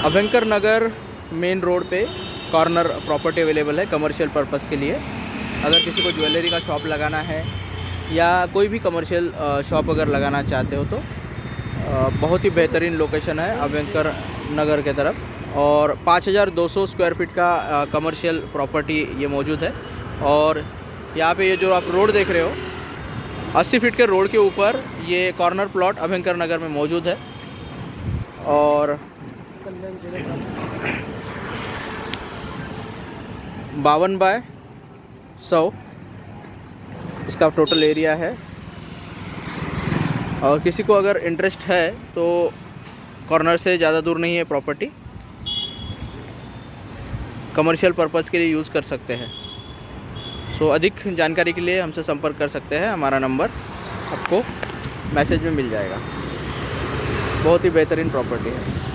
अभयंकर नगर main road पे corner property available है commercial purpose के लिए। अगर किसी को ज्वेलरी का शॉप लगाना है या कोई भी कमर्शियल शॉप अगर लगाना चाहते हो तो बहुत ही बेहतरीन लोकेशन है अभयंकर नगर के तरफ। और 5200 स्क्वायर फीट का कमर्शियल प्रॉपर्टी ये मौजूद है। और यहाँ पे ये जो आप रोड देख रहे हो 80 फीट के रोड के ऊपर ये कॉर्नर प्लॉट अभयंकर नगर में मौजूद है। और 52 बाय 100 इसका टोटल एरिया है। और किसी को अगर इंटरेस्ट है तो कॉर्नर से ज़्यादा दूर नहीं है प्रॉपर्टी, कमर्शियल पर्पस के लिए यूज़ कर सकते हैं। सो अधिक जानकारी के लिए हमसे संपर्क कर सकते हैं। हमारा नंबर आपको मैसेज में मिल जाएगा। बहुत ही बेहतरीन प्रॉपर्टी है।